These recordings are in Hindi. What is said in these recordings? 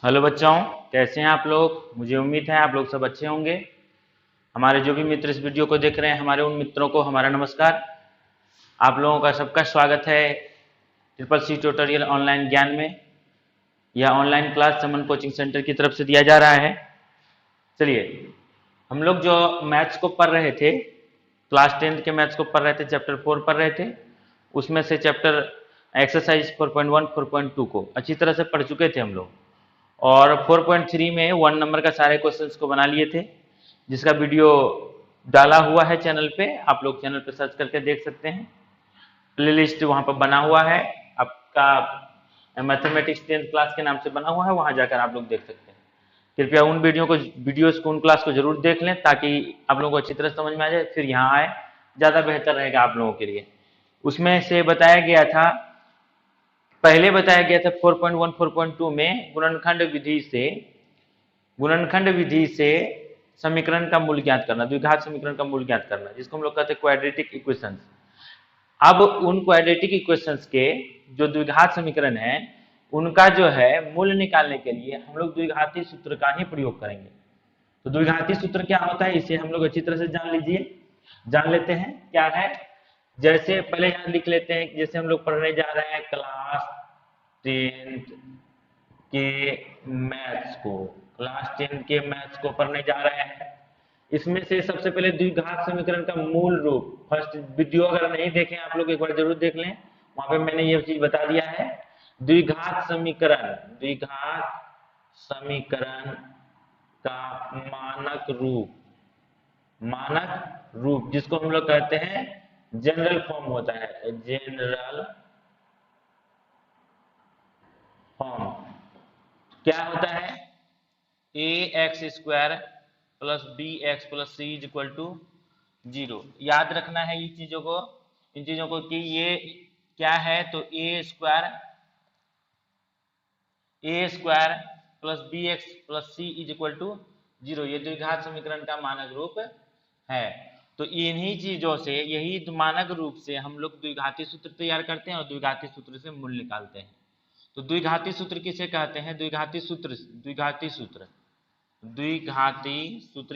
हेलो बच्चों, कैसे हैं आप लोग। मुझे उम्मीद है आप लोग सब अच्छे होंगे। हमारे जो भी मित्र इस वीडियो को देख रहे हैं, हमारे उन मित्रों को हमारा नमस्कार। आप लोगों का सबका स्वागत है ट्रिपल सी ट्यूटोरियल ऑनलाइन ज्ञान में। यह ऑनलाइन क्लास समन कोचिंग सेंटर की तरफ से दिया जा रहा है। चलिए, हम लोग जो मैथ्स को पढ़ रहे थे, क्लास 10 के मैथ्स को पढ़ रहे थे, चैप्टर 4 पढ़ रहे थे। उसमें से चैप्टर एक्सरसाइज 4.1 4.2 को अच्छी तरह से पढ़ चुके थे हम लोग, और 4.3 में 1 नंबर का सारे क्वेश्चंस को बना लिए थे, जिसका वीडियो डाला हुआ है चैनल पे। आप लोग चैनल पे सर्च करके देख सकते हैं, प्लेलिस्ट वहां पर बना हुआ है आपका, मैथमेटिक्स 10th क्लास के नाम से बना हुआ है, वहां जाकर आप लोग देख सकते हैं। कृपया उन वीडियोस को, उन क्लास को जरूर देख लें, ताकि आप लोगों को अच्छी तरह समझ में आ जाए, फिर यहाँ आए, ज़्यादा बेहतर रहेगा आप लोगों के लिए। उसमें से बताया गया था, पहले बताया गया था 4.1 4.2 में गुणनखंड विधि से समीकरण का मूल ज्ञात करना, द्विघात समीकरण का मूल ज्ञात करना, जिसको हम लोग कहते हैं क्वाड्रेटिक इक्वेशंस। अब उन क्वाड्रेटिक इक्वेशंस के जो द्विघात समीकरण है, उनका जो है मूल्य निकालने के लिए हम लोग द्विघाती सूत्र का ही प्रयोग करेंगे। तो द्विघाती सूत्र क्या होता है, इसे हम लोग अच्छी तरह से जान लेते हैं क्या है। जैसे पहले यहाँ लिख लेते हैं, जैसे हम लोग पढ़ने जा रहे हैं क्लास 10 के मैथ्स को पढ़ने जा रहे हैं। इसमें से सबसे पहले द्विघात समीकरण का मूल रूप, फर्स्ट वीडियो अगर नहीं देखें आप लोग, एक बार जरूर देख लें, वहां पे मैंने ये चीज बता दिया है। द्विघात समीकरण का मानक रूप जिसको हम लोग कहते हैं जनरल फॉर्म होता है, जनरल फॉर्म क्या होता है, a x square plus b x plus c is equal to 0। याद रखना है इन चीजों को कि ये क्या है। तो a square plus b x plus c is equal to 0, ये द्विघात समीकरण का मानक रूप है। तो इन्हीं चीजों से, यही मानक रूप से हम लोग द्विघाती सूत्र तैयार करते हैं और द्विघाती सूत्र से मूल्य निकालते हैं। तो द्विघाती सूत्र किसे कहते हैं, द्विघाती सूत्र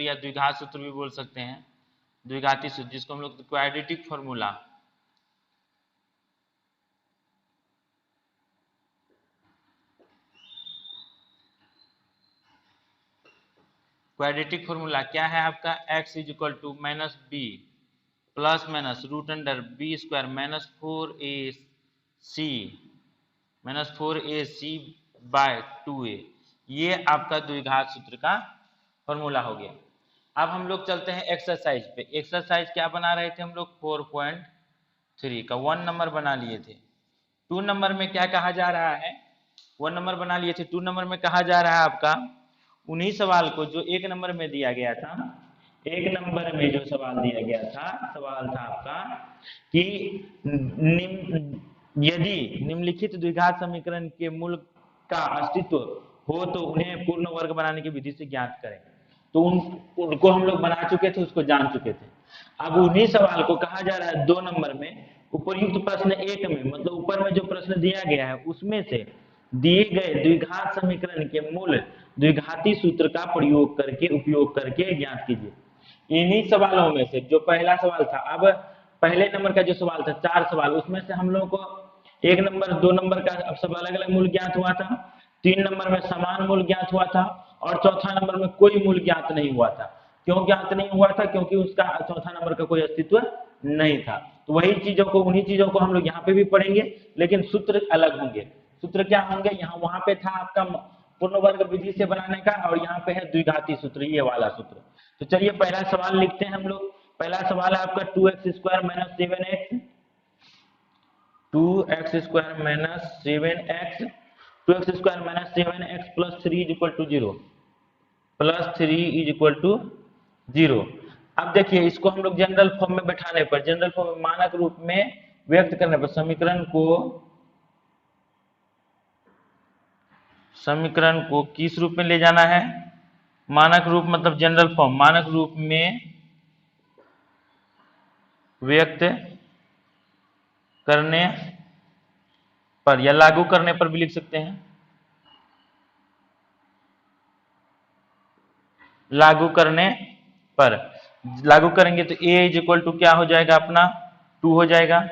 या द्विघात सूत्र भी बोल सकते हैं। द्विघाती सूत्र जिसको हम लोग क्वाड्रेटिक फॉर्मूला, क्या है आपका, x is equal to minus B plus minus root under B square minus 4ac by 2a। ये आपका द्विघात सूत्र का फॉर्मूला हो गया। अब हम लोग चलते हैं एक्सरसाइज पे। एक्सरसाइज क्या बना रहे थे हम लोग, 4.3 का 1 नंबर बना लिए थे। 2 नंबर में क्या कहा जा रहा है, 1 नंबर बना लिए थे, 2 नंबर में कहा जा रहा है आपका उन्हीं सवाल को जो 1 नंबर में दिया गया था। 1 नंबर में जो सवाल दिया गया था, सवाल था आपका कि यदि निम्नलिखित द्विघात समीकरण के मूल का अस्तित्व हो तो उन्हें पूर्ण वर्ग बनाने की विधि से ज्ञात करें। तो उनको हम लोग बना चुके थे, उसको जान चुके थे। अब उन्हीं सवाल को कहा जा रहा है 2 नंबर में, उपयुक्त प्रश्न 1 में, मतलब ऊपर में जो प्रश्न दिया गया है उसमें से दिए गए द्विघात समीकरण के मूल द्विघाती सूत्र का उपयोग करके ज्ञात कीजिए। इन्हीं सवालों में से जो पहला सवाल था, अब पहले नंबर का जो सवाल था 4 सवाल, उसमें से हम लोग को 1 नंबर 2 नंबर का सब अलग अलग मूल ज्ञात हुआ था, 3 नंबर में समान मूल ज्ञात हुआ था, और चौथा नंबर में कोई मूल ज्ञात नहीं हुआ था। क्यों ज्ञात नहीं हुआ था, क्योंकि उसका चौथा नंबर का कोई अस्तित्व नहीं था। तो उन्हीं चीजों को हम लोग यहाँ पे भी पढ़ेंगे, लेकिन सूत्र अलग होंगे। सूत्र क्या होंगे, यहाँ वहां पे था आपका पूर्ण वर्ग विधि से बनाने का, और यहाँ पे है द्विघाती सूत्र, ये वाला सूत्र। तो चलिए पहला सवाल लिखते हैं हम लोग। पहला सवाल है आपका 2x square minus 7x, 2x square minus 7x, 2x square minus 7x plus 3 is equal to 0, अब देखिए इसको हम लोग जनरल फॉर्म में बैठाने पर, जनरल फॉर्म में मानक रूप में व्यक्त करने पर समीकरण को किस रूप में ले जाना है, मानक रूप मतलब जनरल फॉर्म, मानक रूप में व्यक्त करने पर या लागू करने पर भी लिख सकते हैं। लागू करने पर, लागू करेंगे तो a इज इक्वल टू क्या हो जाएगा अपना 2 हो जाएगा,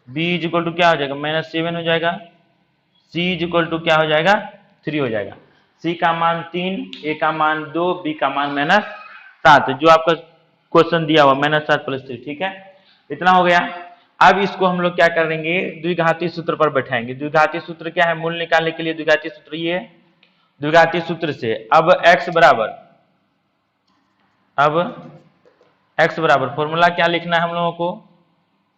b इज इक्वल टू क्या हो जाएगा -7 हो जाएगा, c इज इक्वल टू क्या हो जाएगा 3 हो जाएगा। c का मान 3, a का मान 2, b का मान -7, जो आपका क्वेश्चन दिया हुआ -7 + 3, ठीक है, इतना हो गया। अब इसको हम लोग क्या करेंगे, द्विघाती सूत्र पर बैठाएंगे। द्विघाती सूत्र क्या है, मूल्य निकालने के लिए द्विघाती सूत्र ये है। द्विघाती सूत्र से अब x बराबर फॉर्मूला क्या लिखना है हम लोगों को,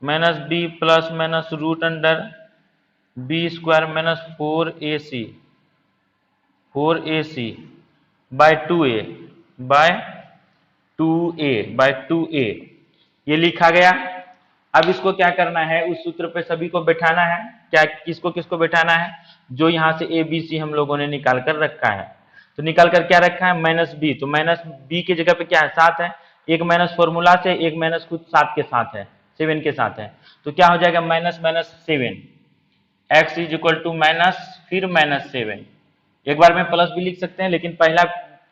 -b plus minus root under b square minus 4ac by 2a ये लिखा गया। अब इसको क्या करना है, उस सूत्र पे सभी को बैठाना है। क्या किसको किसको बैठाना है, जो यहाँ से a b c हम लोगों ने निकाल कर रखा है। तो निकाल कर क्या रखा है -b, तो -b की जगह पे क्या है 7 है, एक माइनस फॉर्मूला से, एक माइनस खुद 7 के साथ है, 7 के साथ है, तो क्या हो जाएगा -7, x is equal to minus फिर -7। एक बार में प्लस भी लिख सकते हैं, लेकिन पहला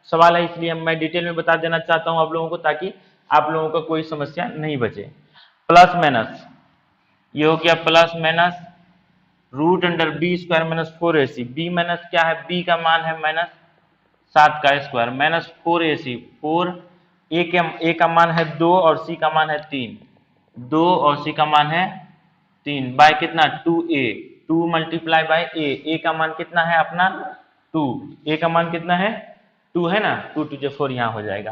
सवाल है इसलिए मैं डिटेल में बता देना चाहता हूं आप लोगों को, ताकि आप लोगों को कोई समस्या नहीं बचे। प्लस माइनस ये हो गया plus minus root under b square minus 4ac, b minus क्या है, b का मान है -7 का स्क्वायर माइनस 4ac, 4 a का मान है 2 और c का मान है 3, 2 और c का मान है 3 बाय कितना 2a, 2 मल्टीप्लाई बाय a का मान कितना है अपना 2, a का मान कितना है 2 है ना, 2 2 4 यहाँ हो जाएगा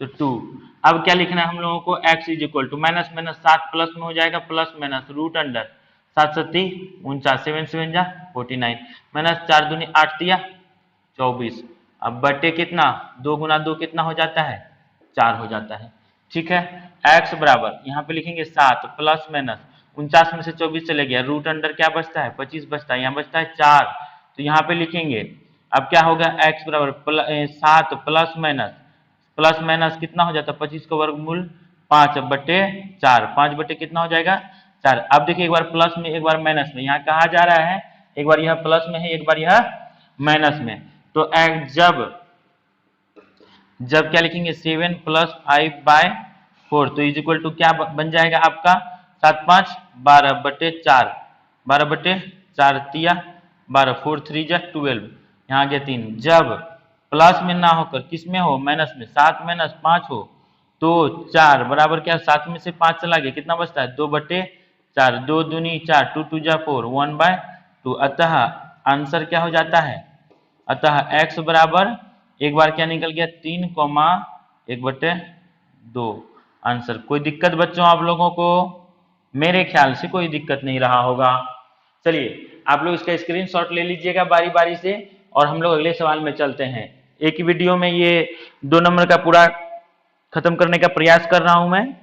तो 2। अब क्या लिखना है हम लोगों को, x is equal to minus 7 plus में हो जाएगा प्लस माइनस रूट अंडर 7 7 49, 7 7 जा 49, माइनस 4 दूनी 8 तिया 24, अब बटे कितना 2 गुना 2 कितना हो जाता है 4 हो जाता है, ठीक है। x बराबर यहाँ पे लिखेंगे 7 प्लस माइनस 49 में से 24 चले गया, रूट अंडर क्या बचता है 25 बचता है, यहाँ बचता है 4, तो यहाँ पे लिखेंगे अब क्या होगा x बराबर 7 प्लस माइनस कितना हो जाता है 25 का वर्गमूल 5 बटे 4, 5 बटे कितना हो जाएगा 4। अब देखिए एक बार प्लस में एक बार माइनस में, यहाँ कहा जा रहा है एक बार यह प्लस में है एक बार यह माइनस में, तो जब क्या लिखेंगे 7 + 5 बाय 4, तो इज इक्वल टू क्या बन जाएगा आपका 7 5 12 बटे 4, 12 बटे 4 तिया 12, 4 3 जा 12, यहाँ आ गया 3। जब प्लस में ना होकर किस में हो माइनस में, 7 माइनस 5 हो तो 4 बराबर क्या 7 में से 5 चला गया, कितना बचता है 2 बटे 4, 2 दूनी 4, 2 2 जा 4, 1/2, अतः आंसर क्या हो जाता है, अतः x बराबर एक बार क्या निकल गया 3,1/2 आंसर। कोई दिक्कत बच्चों आप लोगों को, मेरे ख्याल से कोई दिक्कत नहीं रहा होगा। चलिए आप लोग इसका स्क्रीनशॉट ले लीजिएगा बारी बारी से और हम लोग अगले सवाल में चलते हैं। एक ही वीडियो में ये 2 नंबर का पूरा खत्म करने का प्रयास कर रहा हूं मैं।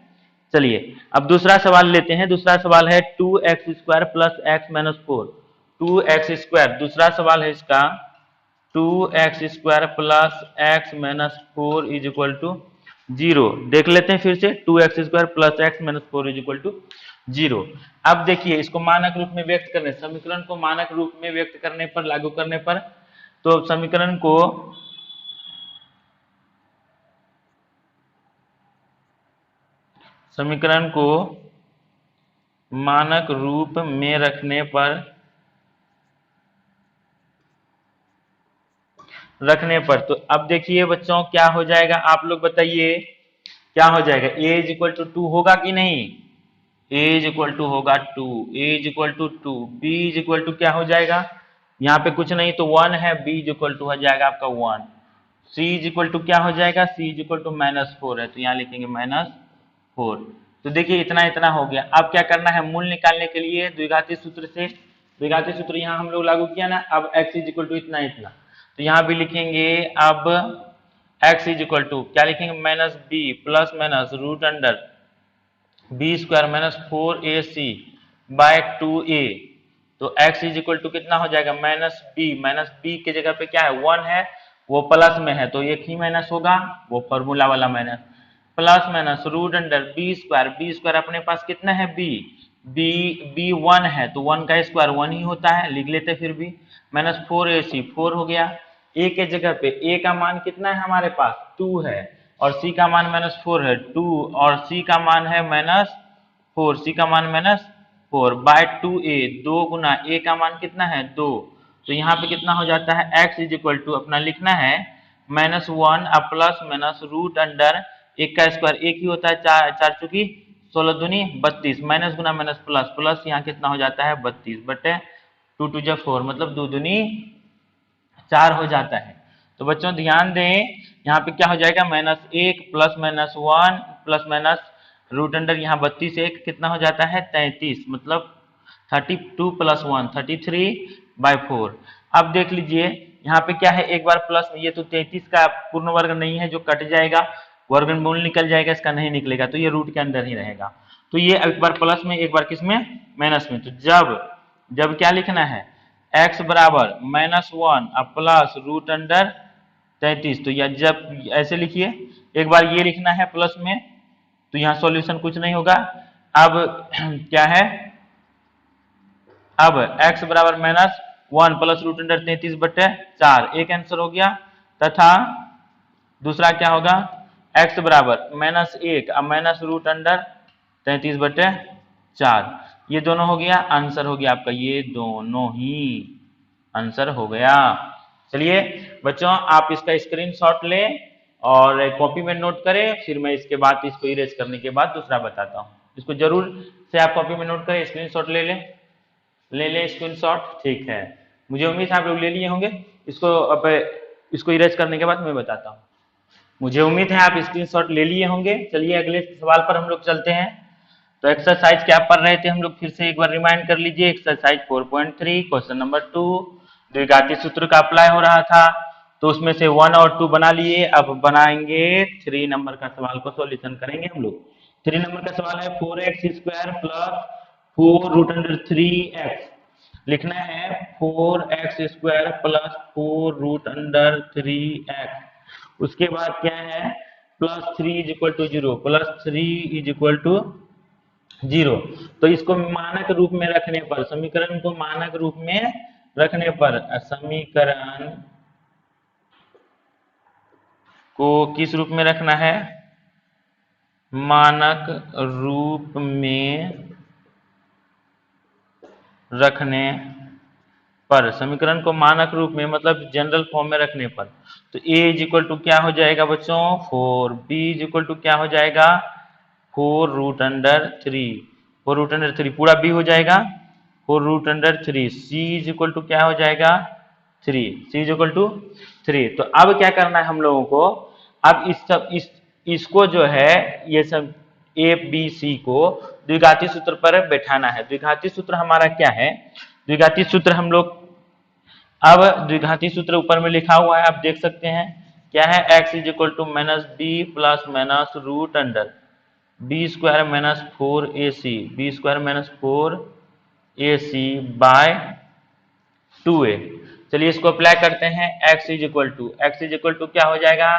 चलिए अब दूसरा सवाल लेते हैं। दूसरा सवाल है 2x square plus x minus 4, 2x square दूसरा सवाल है इसका, 2x square plus x minus 4 is equal to 0। देख लेते हैं फिर से, 2x square plus x minus 4 is equal to 0। अब देखिए इसको मानक रूप में व्यक्त करने, समीकरण को मानक रूप में व्यक्त करने पर, लागू करने पर, तो समीकरण को मानक रूप में रखने पर तो अब देखिए बच्चों क्या हो जाएगा, आप लोग बताइए क्या हो जाएगा, a इज इक्वल टू 2 होगा कि नहीं, a इज इक्वल टू होगा 2, a is equal to 2, b is equal to क्या हो जाएगा, यहाँ पे कुछ नहीं तो 1 है, b इज इक्वल टू हो जाएगा आपका 1, c इज इक्वल टू क्या हो जाएगा, c इज इक्वल टू -4 है तो यहाँ लिखेंगे -4। तो देखिए इतना इतना हो गया। अब क्या करना है, मूल निकालने के लिए द्विघाती सूत्र से, द्विघाती सूत्र यहाँ हम लोग लागू किया ना, अब x इज इक्वल टू इतना इतना, तो यहाँ भी लिखेंगे अब x इज इक्वल टू क्या लिखेंगे -b plus minus root under b square minus 4ac by 2a, तो x इज इक्वल टू कितना हो जाएगा -b की जगह पे क्या है 1 है, वो प्लस में है तो एक ही माइनस होगा, वो फॉर्मूला वाला minus, plus minus root under b square अपने पास कितना है b 1 है तो 1 का स्क्वायर 1 ही होता है, लिख लेते फिर भी, माइनस 4ac 4 हो गया, ए के जगह पे ए का मान कितना है हमारे पास 2 है और सी का मान -4 है। 2 और सी का मान है -4, सी का मान -4 बाय 2a, 2 गुना a का मान कितना है 2। तो यहाँ पे कितना हो जाता है x इज इक्वल टू अपना लिखना है -1 अब प्लस माइनस रूट अंडर एक का स्क्वायर एक ही होता है, चार चुकी 16 दूनी 32, माइनस गुना माइनस प्लस, प्लस यहाँ कितना हो जाता है 32 बटे 2 2 जा 4 मतलब 2 दूनी 4 हो जाता है। तो बच्चों ध्यान दें यहाँ पे क्या हो जाएगा -1 प्लस -1 प्लस माइनस रूट अंडर यहाँ 32 1 कितना हो जाता है 33 मतलब 32 प्लस 1 33/4। अब देख लीजिए यहाँ पे क्या है एक बार प्लस में, ये तो 33 का पूर्ण वर्ग नहीं है जो कट जाएगा, वर्गमूल निकल जाएगा, इसका नहीं निकलेगा तो ये रूट के अंदर ही रहेगा। तो ये एक बार प्लस में एक बार किसमें माइनस में। तो जब क्या लिखना है x बराबर -1 अब प्लस रूट अंडर 33, तो या जब ऐसे लिखिए एक बार ये लिखना है प्लस में तो यहाँ सॉल्यूशन कुछ नहीं होगा। अब क्या है अब x बराबर -1 प्लस रूट अंडर 33 बटे 4 एक आंसर हो गया, तथा दूसरा क्या होगा x बराबर -1 अब माइनस रूट अंडर 33 बटे 4, ये दोनों हो गया आंसर हो गया आपका, ये दोनों ही आंसर हो गया। चलिए बच्चों आप इसका स्क्रीनशॉट लें और कॉपी में नोट करें, फिर मैं इसके बाद इसको इरेज करने के बाद दूसरा बताता हूँ। इसको जरूर से आप कॉपी में नोट करें, स्क्रीनशॉट ले ले स्क्रीनशॉट, ठीक है। मुझे उम्मीद है आप लोग ले लिए होंगे। इसको इरेज करने के बाद मैं बताता हूँ। मुझे उम्मीद है आप स्क्रीनशॉट ले लिए होंगे। चलिए अगले सवाल पर हम लोग चलते हैं। तो एक्सरसाइज क्या पढ़ रहे थे हम लोग फिर से एक बार रिमाइंड कर लीजिए। एक्सरसाइज 4.3 क्वेश्चन नंबर 2 द्विघाती सूत्र का अप्लाई हो रहा था, तो उसमें से 1 और 2 बना लिए। अब बनाएंगे 3 नंबर का सवाल को सॉल्यूशन करेंगे हम लोग। 3 नंबर का सवाल है 4x² plus 4 root under 3x। लिखना है 4x² plus 4 root under 3x। उसके बाद क्या है +3 is equal to 0, +3 is equal to 0। तो इसको मानक रूप में रखने पर, समीकरण को मानक रूप में रखने पर, समीकरण को किस रूप में रखना है मानक रूप में रखने पर, समीकरण को मानक रूप में मतलब जनरल फॉर्म में रखने पर, तो a इज इक्वल टू क्या हो जाएगा बच्चों 4, b इज इक्वल टू क्या हो जाएगा 4 रूट अंडर 3, 4 रूट अंडर 3 पूरा b हो जाएगा 4 root under 3, c is equal to क्या हो जाएगा 3, c इज इक्वल टू 3। तो अब क्या करना है हम लोगों को, अब इसको जो है ये सब a b c को द्विघाती सूत्र पर बैठाना है। द्विघाती सूत्र हमारा क्या है, द्विघाती सूत्र हम लोग, अब द्विघाती सूत्र ऊपर में लिखा हुआ है आप देख सकते हैं क्या है, x is equal to -b plus minus root under b² minus 4ac, b² - 4ac by 2a। चलिए इसको अप्लाई करते हैं। x इज इक्वल टू क्या हो जाएगा,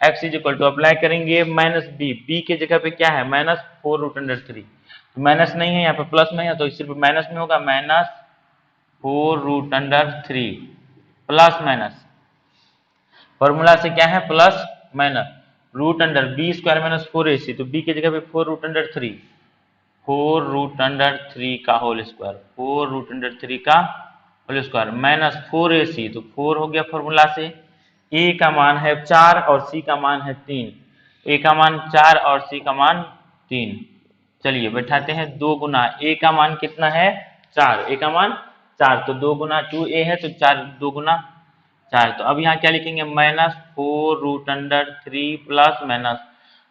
x is equal to apply करेंगे -b के जगह पे क्या है -4 रूट अंडर 3, माइनस नहीं है यहाँ पे प्लस में है तो सिर्फ माइनस में होगा -4 root under 3 plus minus, formula से क्या है plus minus root under b² minus 4ac, तो b की जगह पे 4 रूट अंडर 3, 4 रूट अंडर 3 का होल स्क्वायर, 4 रूट अंडर 3 का होल स्क्वायर माइनस 4ac, तो 4 हो गया फॉर्मूला से। a का मान है 4 और c का मान है 3, a का मान 4 और c का मान 3। चलिए बैठाते हैं 2 गुना a का मान कितना है 4, a का मान 4, तो 2 गुना 2a है तो 4 2 गुना 4। तो अब यहाँ क्या लिखेंगे -4 रूट अंडर 3 प्लस माइनस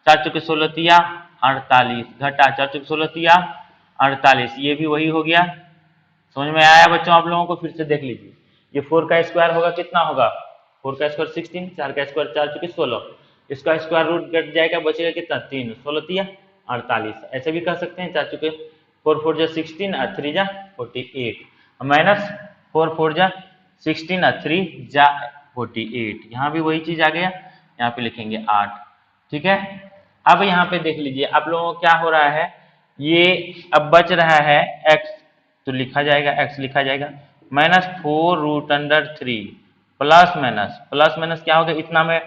4 चौके 16 तिया 48 घटा 4 चौके 16 तिया 48, ये भी वही हो गया। समझ में आया बच्चों आप लोगों को, फिर से देख लीजिए। ये 4 का स्क्वायर होगा कितना होगा 4 का स्क्वायर 16, 4 का स्क्वायर 4 चौके 16, इसका स्क्वायर रूट कट जाएगा बचेगा कितना 3, 16 तिया 48। ऐसे भी कह सकते हैं 4 चौके 4 4 जा 16 और 3 जा 48, माइनस 4 4 जा 16 और 3 जा 48, यहाँ भी वही चीज आ गया, यहाँ पे लिखेंगे 8। ठीक है, अब यहाँ पे देख लीजिए आप लोगों को क्या हो रहा है, ये अब बच रहा है x, तो लिखा जाएगा x लिखा जाएगा -4 रूट अंडर 3 प्लस माइनस क्या होगा, इतना में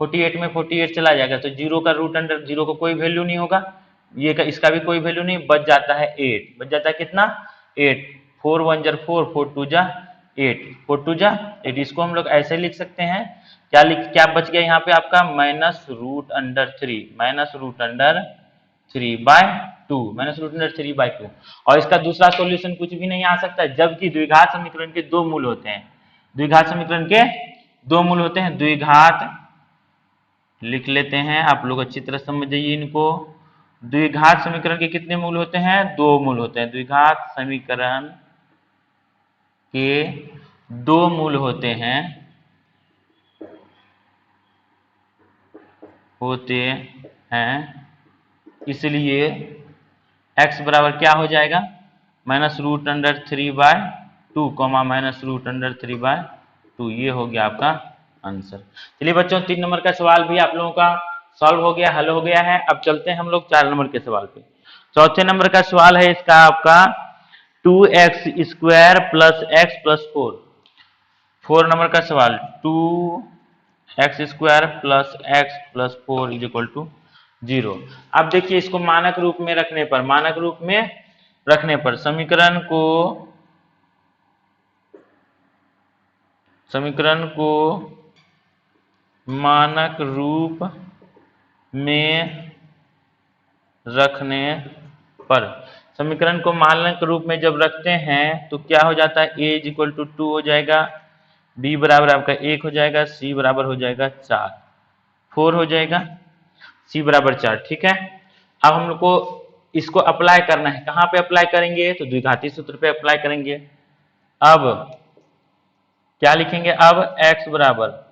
48 में 48 चला जाएगा तो जीरो का रूट अंडर जीरो का कोई वैल्यू नहीं होगा, ये का इसका भी कोई वैल्यू नहीं, बच जाता है 8, बच जाता है कितना 8, 4 1 जा 4, 4 2 जा 8, 4 2 जा 8। इसको हम लोग ऐसे लिख सकते हैं, क्या बच गया यहाँ पे आपका minus root under 3 minus root under 3/2। और इसका दूसरा सॉल्यूशन कुछ भी नहीं आ सकता, जबकि द्विघात समीकरण के दो मूल होते हैं, द्विघात समीकरण के दो मूल होते हैं। द्विघात लिख लेते हैं, आप लोग अच्छी तरह समझ जाइए इनको। द्विघात समीकरण के कितने मूल होते हैं, दो मूल होते हैं। द्विघात समीकरण के दो मूल होते हैं, इसलिए x बराबर क्या हो जाएगा, minus root under 3/2 comma minus root under 3/2। ये हो गया आपका आंसर। चलिए बच्चों 3 नंबर का सवाल भी आप लोगों का सॉल्व हो गया, हल हो गया है। अब चलते हैं हम लोग 4 नंबर के सवाल पे। चौथे नंबर का सवाल है इसका आपका 2x² plus x plus 4। 4 number का सवाल 2x² plus x plus 4 is equal to 0। अब देखिए इसको मानक रूप में रखने पर समीकरण को मानक रूप में रखने पर, समीकरण को मानक रूप में जब रखते हैं तो क्या हो जाता है, a इज इक्वल टू 2 हो जाएगा, b बराबर आपका 1 हो जाएगा, c बराबर हो जाएगा 4, 4 हो जाएगा, c बराबर 4। ठीक है, अब हम लोग को इसको अप्लाई करना है, कहां पे अप्लाई करेंगे, तो द्विघाती सूत्र पे अप्लाई करेंगे। अब क्या लिखेंगे, अब x बराबर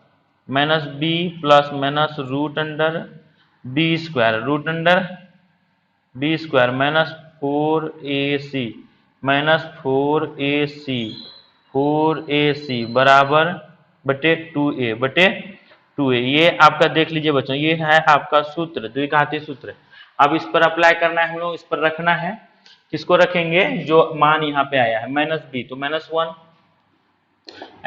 minus B plus minus root under B square minus 4ac minus 4ac बराबर बटे 2a। ये आपका देख लीजिए बच्चों, ये है आपका सूत्र, द्विघाती सूत्र। अब इस पर अप्लाई करना है, हम लोग इस पर रखना है, किसको रखेंगे, जो मान यहाँ पे आया है माइनस बी, तो माइनस 1,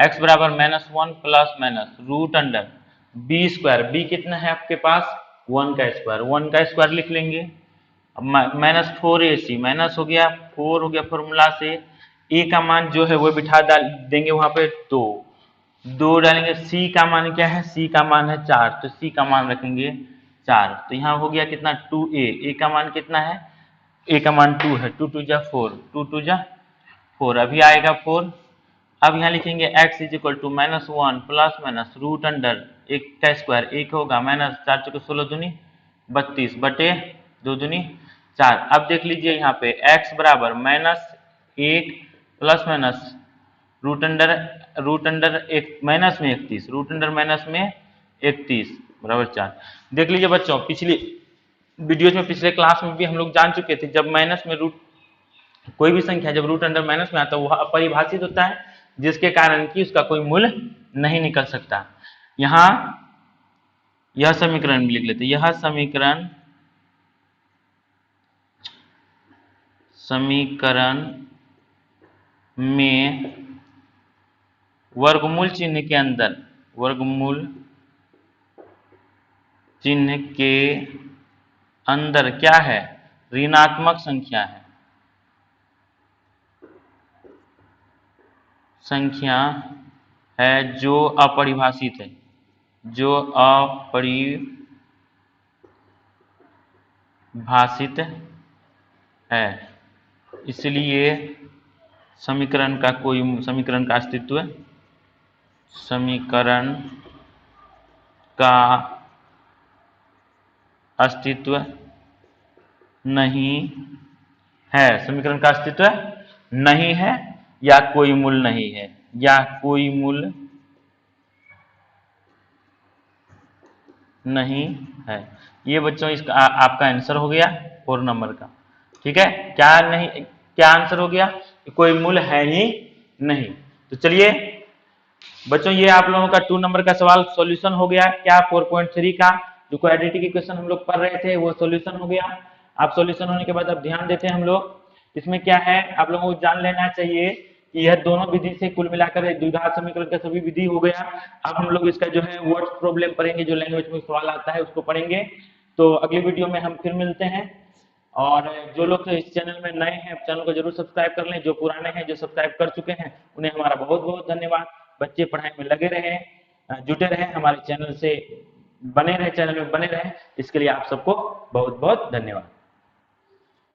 x बराबर minus 1 plus minus root under B square, B कितना है आपके पास 1 का स्क्वायर लिख लेंगे। माइनस 4ac माइनस हो गया 4 हो गया, फॉर्मूला से a का मान जो है वो बिठा देंगे वहां पे 2 डालेंगे। c का मान क्या है, c का मान है 4, तो c का मान रखेंगे 4, तो यहाँ हो गया कितना 2a, a का मान कितना है, a का मान 2 है, 2 2 जा 4, 2 2 जा 4, अभी आएगा 4। अब यहाँ लिखेंगे x is equal to minus 1 plus minus root under 1 का स्क्वायर 1 होगा, माइनस 4 चौके 16 दूनी 32 बटे 2 दूनी 4। अब देख लीजिए यहाँ पे x बराबर minus 1 plus minus root under एक माइनस में 31, रूट अंडर माइनस में 31 बराबर 4। देख लीजिए बच्चों, पिछली वीडियोज में पिछले क्लास में भी हम लोग जान चुके थे, जब माइनस में कोई भी संख्या जब रूट अंडर माइनस में आता है वह अपरिभाषित होता है, जिसके कारण कि उसका कोई मूल्य नहीं निकल सकता। यहां यह समीकरण लिख लेते, यह समीकरण में वर्गमूल चिन्ह के अंदर क्या है, ऋणात्मक संख्या है जो अपरिभाषित है, इसलिए समीकरण का अस्तित्व नहीं है, समीकरण का अस्तित्व नहीं है, या कोई मूल नहीं है, या कोई मूल नहीं है। ये बच्चों इसका आपका आंसर हो गया 4 नंबर का। ठीक है, क्या आंसर हो गया, कोई मूल है ही नहीं। तो चलिए बच्चों, ये आप लोगों का 2 नंबर का सवाल सॉल्यूशन हो गया। क्या 4.3 का जो क्वाड्रेटिक इक्वेशन हम लोग पढ़ रहे थे वो सॉल्यूशन हो गया। आप सॉल्यूशन होने के बाद अब ध्यान देते हैं हम लोग, इसमें क्या है आप लोगों को जान लेना चाहिए यह दोनों विधि से कुल मिलाकर द्विघात समीकरण का सभी विधि हो गया। अब हम लोग इसका जो है वर्ड्स प्रॉब्लम पढ़ेंगे, जो लैंग्वेज में सवाल आता है उसको पढ़ेंगे। तो अगली वीडियो में हम फिर मिलते हैं। और जो लोग इस चैनल में नए हैं, चैनल को जरूर सब्सक्राइब कर लें। जो पुराने हैं, जो सब्सक्राइब कर चुके हैं, उन्हें हमारा बहुत बहुत धन्यवाद। बच्चे पढ़ाई में लगे रहे, जुटे रहे, हमारे चैनल से बने रहे, चैनल में बने रहे, इसके लिए आप सबको बहुत बहुत धन्यवाद।